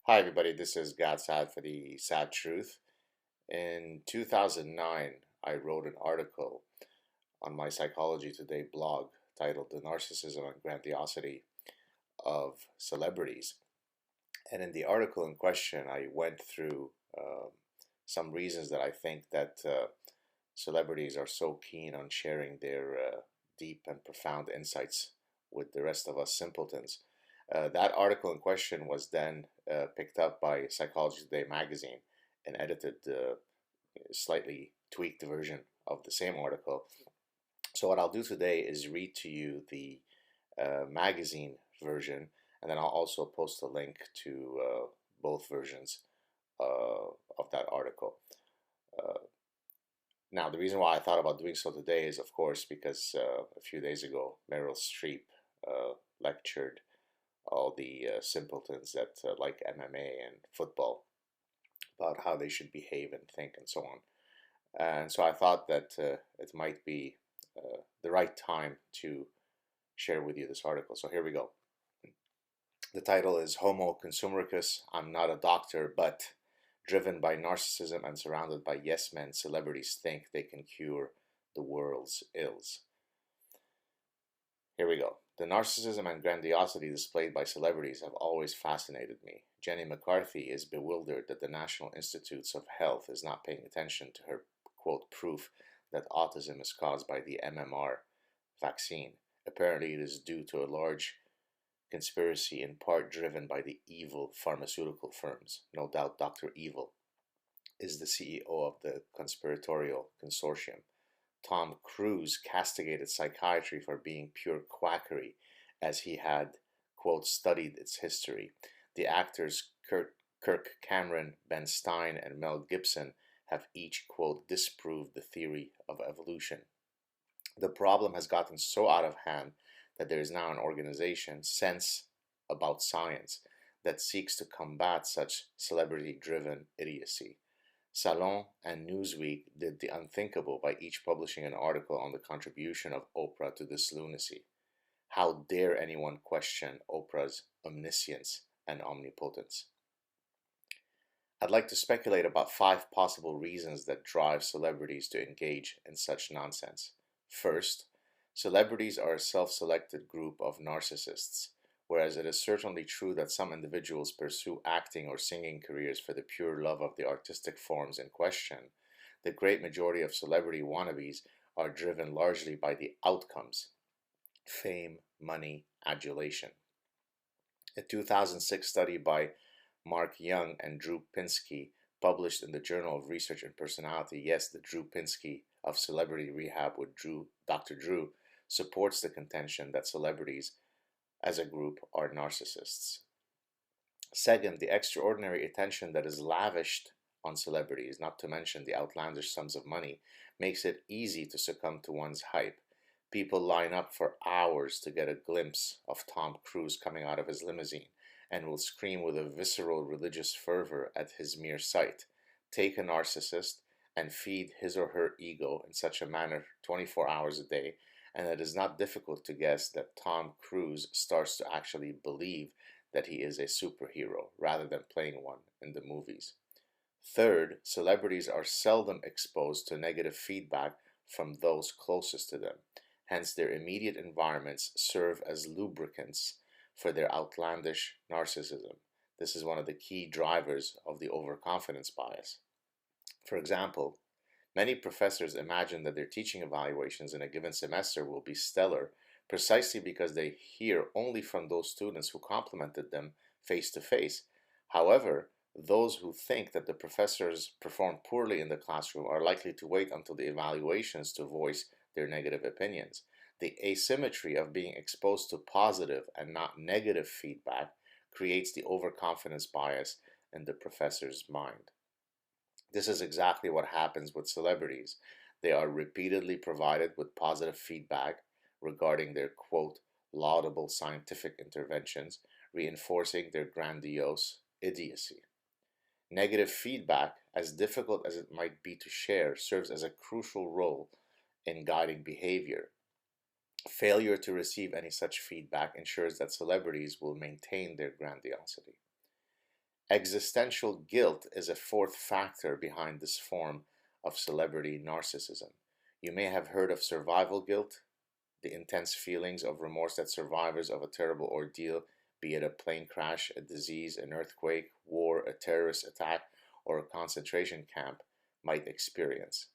Hi, everybody. This is God SAAD for the SAAD Truth. In 2009, I wrote an article on my Psychology Today blog titled The Narcissism and Grandiosity of Celebrities. And in the article in question, I went through some reasons that I think that celebrities are so keen on sharing their deep and profound insights with the rest of us simpletons. That article in question was then picked up by Psychology Today magazine and edited slightly tweaked version of the same article. So what I'll do today is read to you the magazine version, and then I'll also post a link to both versions of that article. Uh, Now, the reason why I thought about doing so today is, of course, because a few days ago, Meryl Streep lectured all the simpletons that like MMA and football about how they should behave and think and so on. And so I thought that it might be the right time to share with you this article. So here we go. The title is Homo Consumericus, I'm Not a Doctor, but driven by narcissism and surrounded by yes men, celebrities think they can cure the world's ills. Here we go. The narcissism and grandiosity displayed by celebrities have always fascinated me. Jenny McCarthy is bewildered that the National Institutes of Health is not paying attention to her, quote, proof that autism is caused by the MMR vaccine. Apparently, it is due to a large conspiracy in part driven by the evil pharmaceutical firms. No doubt Dr. Evil is the CEO of the conspiratorial consortium. Tom Cruise castigated psychiatry for being pure quackery as he had, quote, studied its history. The actors Kirk Cameron, Ben Stein, and Mel Gibson have each, quote, disproved the theory of evolution. The problem has gotten so out of hand that there is now an organization, Sense About Science, that seeks to combat such celebrity-driven idiocy. Salon and Newsweek did the unthinkable by each publishing an article on the contribution of Oprah to this lunacy. How dare anyone question Oprah's omniscience and omnipotence? I'd like to speculate about 5 possible reasons that drive celebrities to engage in such nonsense. First, celebrities are a self-selected group of narcissists. Whereas it is certainly true that some individuals pursue acting or singing careers for the pure love of the artistic forms in question, the great majority of celebrity wannabes are driven largely by the outcomes: fame, money, adulation. A 2006 study by Mark Young and Drew Pinsky, published in the Journal of Research and Personality, yes, the Drew Pinsky of Celebrity Rehab with Dr. Drew, supports the contention that celebrities as a group are narcissists. Second, the extraordinary attention that is lavished on celebrities, not to mention the outlandish sums of money, makes it easy to succumb to one's hype. People line up for hours to get a glimpse of Tom Cruise coming out of his limousine and will scream with a visceral religious fervor at his mere sight. Take a narcissist and feed his or her ego in such a manner 24 hours a day, and it is not difficult to guess that Tom Cruise starts to actually believe that he is a superhero rather than playing one in the movies. Third, celebrities are seldom exposed to negative feedback from those closest to them. Hence, their immediate environments serve as lubricants for their outlandish narcissism. This is one of the key drivers of the overconfidence bias. For example, many professors imagine that their teaching evaluations in a given semester will be stellar precisely because they hear only from those students who complimented them face to face. However, those who think that the professors performed poorly in the classroom are likely to wait until the evaluations to voice their negative opinions. The asymmetry of being exposed to positive and not negative feedback creates the overconfidence bias in the professor's mind. This is exactly what happens with celebrities. They are repeatedly provided with positive feedback regarding their, quote, laudable scientific interventions, reinforcing their grandiose idiocy. Negative feedback, as difficult as it might be to share, serves as a crucial role in guiding behavior. Failure to receive any such feedback ensures that celebrities will maintain their grandiosity. Existential guilt is a fourth factor behind this form of celebrity narcissism. You may have heard of survival guilt, the intense feelings of remorse that survivors of a terrible ordeal, be it a plane crash, a disease, an earthquake, war, a terrorist attack, or a concentration camp, might experience.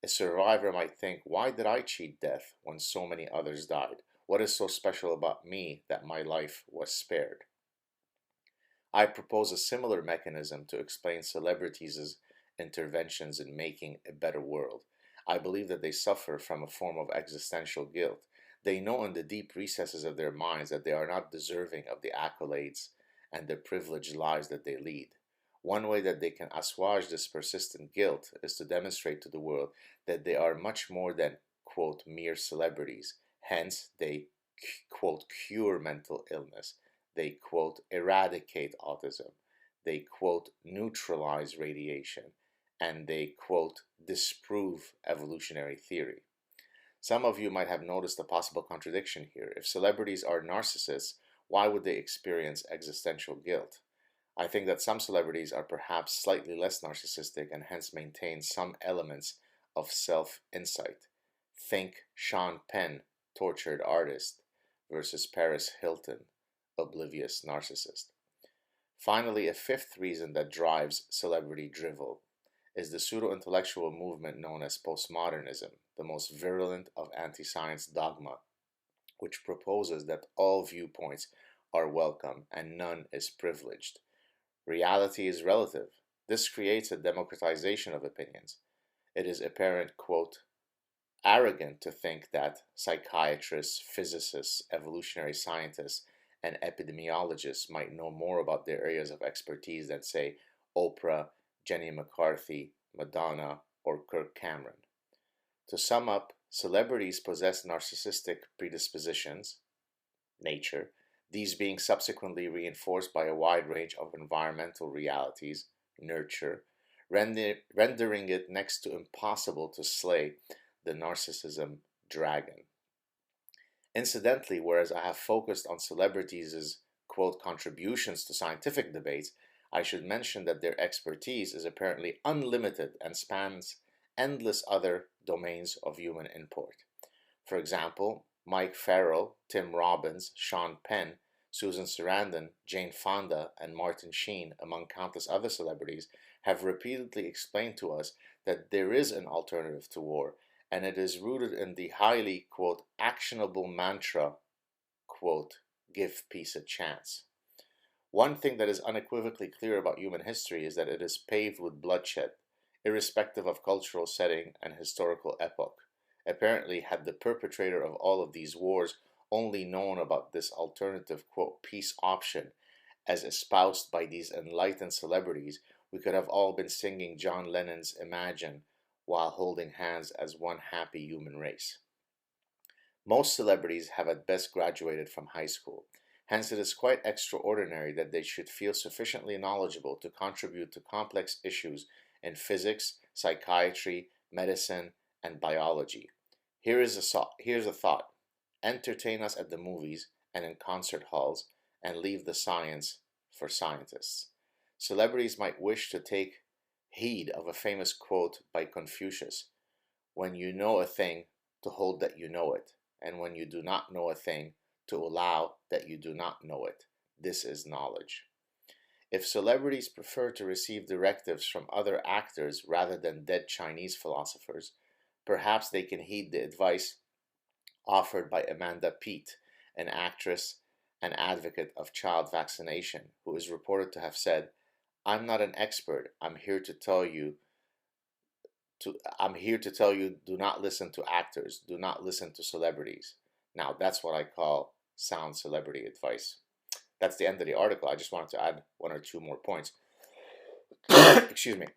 A survivor might think, why did I cheat death when so many others died? What is so special about me that my life was spared? I propose a similar mechanism to explain celebrities' interventions in making a better world. I believe that they suffer from a form of existential guilt. They know in the deep recesses of their minds that they are not deserving of the accolades and the privileged lives that they lead. One way that they can assuage this persistent guilt is to demonstrate to the world that they are much more than, quote, mere celebrities. Hence, they, quote, cure mental illness. They, quote, eradicate autism. They, quote, neutralize radiation. And they, quote, disprove evolutionary theory. Some of you might have noticed a possible contradiction here. If celebrities are narcissists, why would they experience existential guilt? I think that some celebrities are perhaps slightly less narcissistic and hence maintain some elements of self-insight. Think Sean Penn, tortured artist, versus Paris Hilton, oblivious narcissist. Finally, a fifth reason that drives celebrity drivel is the pseudo-intellectual movement known as postmodernism, the most virulent of anti-science dogma, which proposes that all viewpoints are welcome and none is privileged. Reality is relative. This creates a democratization of opinions. It is apparent, quote, arrogant to think that psychiatrists, physicists, evolutionary scientists, and epidemiologists might know more about their areas of expertise than, say, Oprah, Jenny McCarthy, Madonna, or Kirk Cameron. To sum up, celebrities possess narcissistic predispositions, nature, these being subsequently reinforced by a wide range of environmental realities, nurture, rendering it next to impossible to slay the narcissism dragon. Incidentally, whereas I have focused on celebrities' quote contributions to scientific debates, I should mention that their expertise is apparently unlimited and spans endless other domains of human import. For example, Mike Farrell, Tim Robbins, Sean Penn, Susan Sarandon, Jane Fonda, and Martin Sheen, among countless other celebrities, have repeatedly explained to us that there is an alternative to war, and it is rooted in the highly, quote, actionable mantra, quote, give peace a chance. One thing that is unequivocally clear about human history is that it is paved with bloodshed, irrespective of cultural setting and historical epoch. Apparently, had the perpetrator of all of these wars only known about this alternative, quote, peace option as espoused by these enlightened celebrities, we could have all been singing John Lennon's Imagine while holding hands as one happy human race. Most celebrities have at best graduated from high school. Hence, it is quite extraordinary that they should feel sufficiently knowledgeable to contribute to complex issues in physics, psychiatry, medicine, and biology. Here's a thought. Entertain us at the movies and in concert halls, and leave the science for scientists. Celebrities might wish to take heed of a famous quote by Confucius: when you know a thing, to hold that you know it, and when you do not know a thing, to allow that you do not know it. This is knowledge. If celebrities prefer to receive directives from other actors rather than dead Chinese philosophers, perhaps they can heed the advice offered by Amanda Peet, an actress and advocate of child vaccination, who is reported to have said, I'm not an expert. I'm here to tell you do not listen to actors, do not listen to celebrities. Now, that's what I call sound celebrity advice. That's the end of the article. I just wanted to add one or two more points. Excuse me.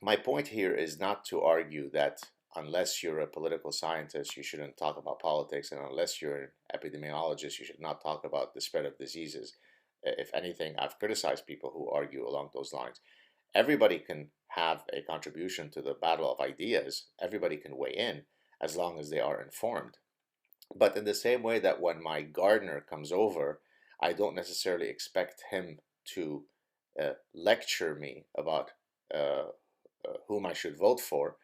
My point here is not to argue that unless you're a political scientist, you shouldn't talk about politics, and unless you're an epidemiologist, you should not talk about the spread of diseases. If anything, I've criticized people who argue along those lines. Everybody can have a contribution to the battle of ideas. Everybody can weigh in as long as they are informed. But in the same way that when my gardener comes over, I don't necessarily expect him to lecture me about whom I should vote for,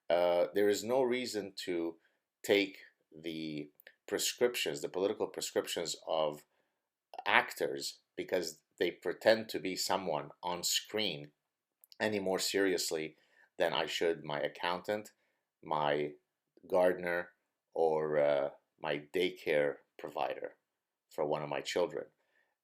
there is no reason to take the prescriptions, the political prescriptions of actors because they pretend to be someone on screen any more seriously than I should my accountant, my gardener, or my daycare provider for one of my children.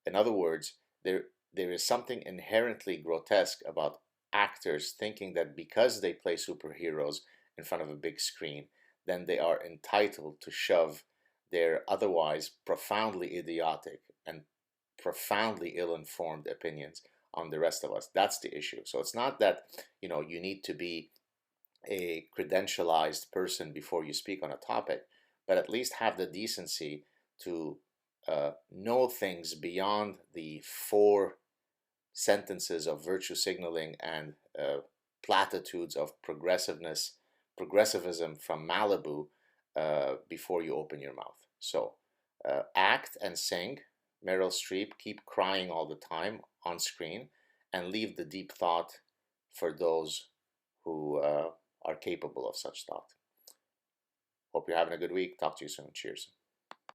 In other words, there is something inherently grotesque about actors thinking that because they play superheroes in front of a big screen, then they are entitled to shove their otherwise profoundly idiotic and profoundly ill-informed opinions on the rest of us. That's the issue. So it's not that, you need to be a credentialized person before you speak on a topic, but at least have the decency to know things beyond the four sentences of virtue signaling and platitudes of progressivism from Malibu before you open your mouth. So act and sing. Meryl Streep, keep crying all the time on screen, and leave the deep thought for those who are capable of such thought. Hope you're having a good week. Talk to you soon. Cheers.